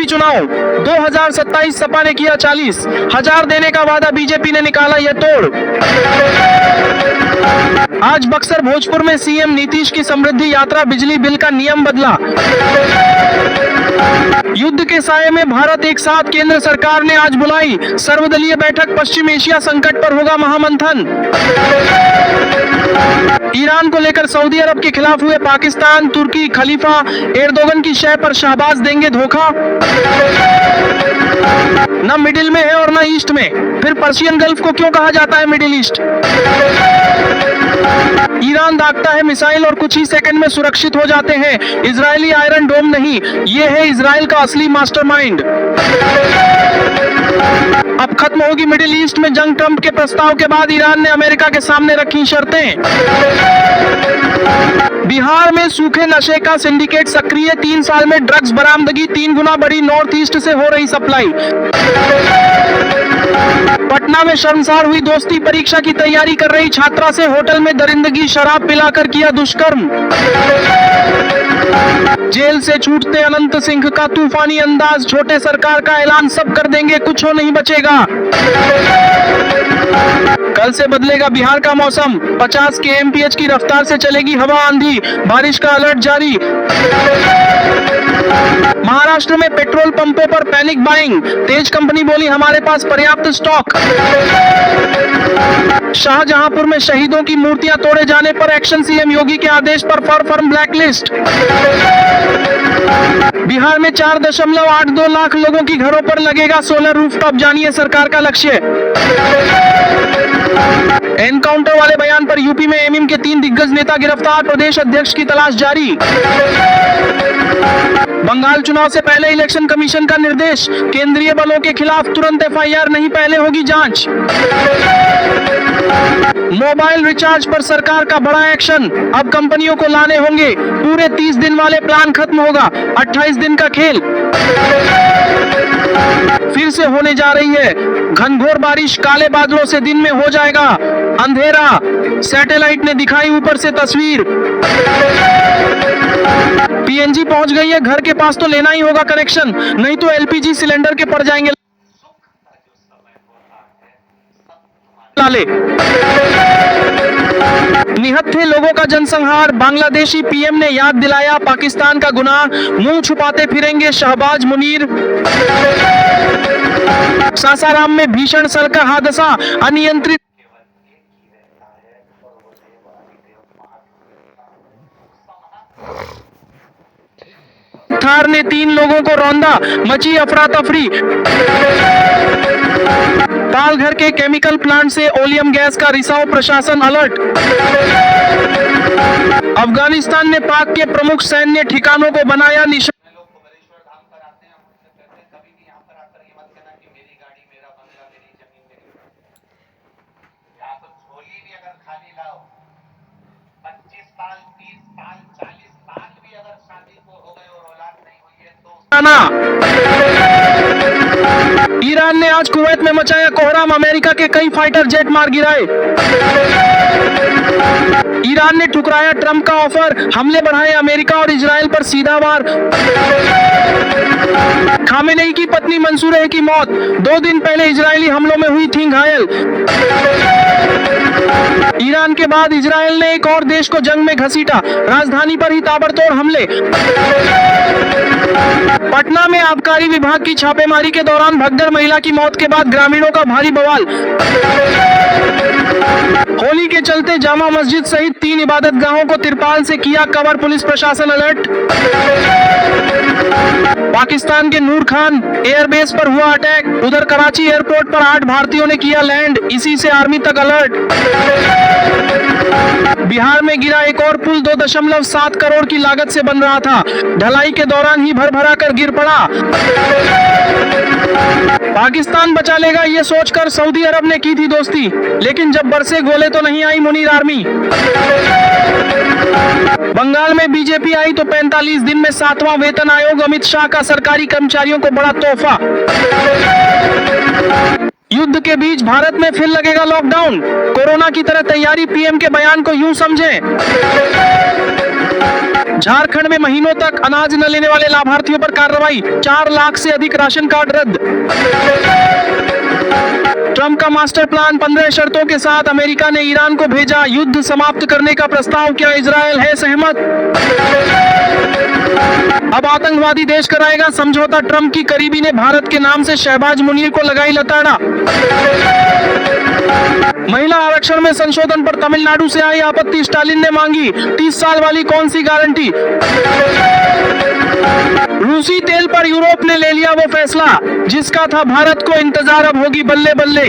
UP चुनाव 2027 सपा ने किया 40,000 देने का वादा, बीजेपी ने निकाला यह तोड़। आज बक्सर भोजपुर में सीएम नीतीश की समृद्धि यात्रा, बिजली बिल का नियम बदला। युद्ध के साये में भारत एक साथ, केंद्र सरकार ने आज बुलाई सर्वदलीय बैठक, पश्चिम एशिया संकट पर होगा महामंथन। ईरान को लेकर सऊदी अरब के खिलाफ हुए पाकिस्तान तुर्की खलीफा, एर्दोगन की शय पर शाहबाज देंगे धोखा। न मिडिल में है और न ईस्ट में, फिर पर्शियन गल्फ को क्यों कहा जाता है मिडिल ईस्ट। ईरान दागता है मिसाइल और कुछ ही सेकंड में सुरक्षित हो जाते हैं। इजरायली आयरन डोम नहीं, ये है इजराइल का असली मास्टरमाइंड। अब खत्म होगी मिडिल ईस्ट में जंग, ट्रंप के प्रस्ताव के बाद ईरान ने अमेरिका के सामने रखी शर्तें। बिहार में सूखे नशे का सिंडिकेट सक्रिय, 3 साल में ड्रग्स बरामदगी 3 गुना बढ़ी, नॉर्थ ईस्ट से हो रही सप्लाई। पटना में शर्मसार हुई दोस्ती, परीक्षा की तैयारी कर रही छात्रा से होटल में दरिंदगी, शराब पिलाकर किया दुष्कर्म। जेल से छूटते अनंत सिंह का तूफानी अंदाज, छोटे सरकार का ऐलान, सब कर देंगे कुछ नहीं बचेगा। कल से बदलेगा बिहार का मौसम, 50 kmph की रफ्तार से चलेगी हवा आंधी, बारिश का अलर्ट जारी। महाराष्ट्र में पेट्रोल पंपों पर पैनिक बाइंग, तेज कंपनी बोली हमारे पास पर्याप्त स्टॉक। शाहजहांपुर में शहीदों की मूर्तियां तोड़े जाने पर एक्शन, सीएम योगी के आदेश पर फर्म ब्लैकलिस्ट। बिहार में 4.82 लाख लोगों की घरों पर लगेगा सोलर रूफटॉप, जानिए सरकार का लक्ष्य। एनकाउंटर वाले बयान पर यूपी में एमएम के 3 दिग्गज नेता गिरफ्तार, प्रदेश अध्यक्ष की तलाश जारी। बंगाल चुनाव से पहले इलेक्शन कमीशन का निर्देश, केंद्रीय बलों के खिलाफ तुरंत एफआईआर नहीं, पहले होगी जांच। मोबाइल रिचार्ज पर सरकार का बड़ा एक्शन, अब कंपनियों को लाने होंगे, पूरे 30 दिन वाले प्लान खत्म होगा, 28 दिन का खेल। फिर से होने जा रही है घनघोर बारिश, काले बादलों से दिन में हो जाएगा अंधेरा, सैटेलाइट ने दिखाई ऊपर से तस्वीर। पीएनजी पहुंच गई है घर के पास, तो लेना ही होगा कनेक्शन, नहीं तो एलपीजी सिलेंडर के पड़ जाएंगे लाले। निहत्थे थे लोगों का जनसंहार, बांग्लादेशी पीएम ने याद दिलाया पाकिस्तान का गुनाह, मुंह छुपाते फिरेंगे शहबाज मुनीर। सासाराम में भीषण सड़क हादसा, अनियंत्रित थार ने 3 लोगों को रौंदा, मची अफरा तफरी। पालघर के केमिकल प्लांट से ओलियम गैस का रिसाव, प्रशासन अलर्ट। अफगानिस्तान ने पाक के प्रमुख सैन्य ठिकानों को बनाया निशाना। ईरान ने आज कुवैत में मचाया कोहराम, अमेरिका के कई फाइटर जेट मार गिराए। ईरान ने ठुकराया ट्रंप का ऑफर, हमले बढ़ाए अमेरिका और इजराइल पर सीधा वार। खामेनेई की पत्नी मंसूरेह की मौत, 2 दिन पहले इजरायली हमलों में हुई थी घायल। ईरान के बाद इजराइल ने एक और देश को जंग में घसीटा, राजधानी पर ही ताबड़तोड़ हमले। पटना में आबकारी विभाग की छापेमारी के दौरान भगदड़, महिला की मौत के बाद ग्रामीणों का भारी बवाल। होली के चलते जामा मस्जिद सहित 3 इबादतगाहों को तिरपाल से किया कवर, पुलिस प्रशासन अलर्ट। पाकिस्तान के नूर खान एयरबेस पर हुआ अटैक, उधर कराची एयरपोर्ट पर 8 भारतीयों ने किया लैंड, इसी से आर्मी तक अलर्ट। बिहार में गिरा एक और पुल, 2.7 करोड़ की लागत से बन रहा था, ढलाई के दौरान ही भर कर गिर पड़ा। पाकिस्तान बचा लेगा ये सोचकर सऊदी अरब ने की थी दोस्ती, लेकिन जब बरसे गोले तो नहीं आई मुनीर आर्मी। बंगाल में बीजेपी आई तो 45 दिन में 7वां वेतन आयोग, अमित शाह का सरकारी कर्मचारियों को बड़ा तोहफा। युद्ध के बीच भारत में फिर लगेगा लॉकडाउन, कोरोना की तरह तैयारी, पीएम के बयान को यूं समझें। झारखंड में महीनों तक अनाज न लेने वाले लाभार्थियों पर कार्रवाई, 4 लाख से अधिक राशन कार्ड रद्द। ट्रंप का मास्टर प्लान, 15 शर्तों के साथ अमेरिका ने ईरान को भेजा, युद्ध समाप्त करने का प्रस्ताव, क्या इजरायल है सहमत? अब आतंकवादी देश कराएगा समझौता, ट्रंप की करीबी ने भारत के नाम से शहबाज मुनीर को लगाई लताड़ा। महिला आरक्षण में संशोधन पर तमिलनाडु से आई आपत्ति, स्टालिन ने मांगी 30 साल वाली कौन सी गारंटी। रूसी तेल पर यूरोप ने ले लिया वो फैसला जिसका था भारत को इंतजार, अब होगी बल्ले बल्ले।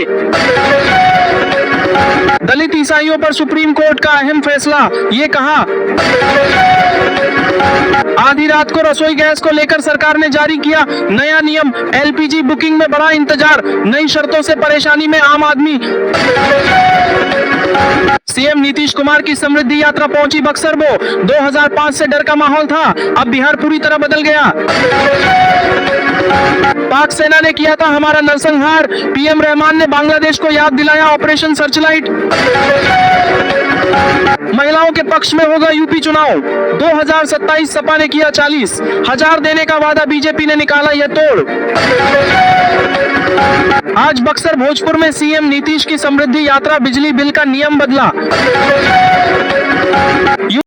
दलित ईसाइयों पर सुप्रीम कोर्ट का अहम फैसला, ये कहा आधी रात को रसोई गैस को लेकर सरकार ने जारी किया नया नियम, एलपीजी बुकिंग में बड़ा इंतजार, नई शर्तों से परेशानी में आम आदमी। सीएम नीतीश कुमार की समृद्धि यात्रा पहुंची बक्सर वो, 2005 से डर का माहौल था, अब बिहार पूरी तरह बदल गया। पाक सेना ने किया था हमारा नरसंहार, पीएम रहमान ने बांग्लादेश को याद दिलाया ऑपरेशन सर्चलाइट। महिलाओं के पक्ष में होगा यूपी चुनाव, 2027 सपा ने किया 40,000 देने का वादा, बीजेपी ने निकाला यह तोड़। आज बक्सर भोजपुर में सीएम नीतीश की समृद्धि यात्रा, बिजली बिल का नियम बदला।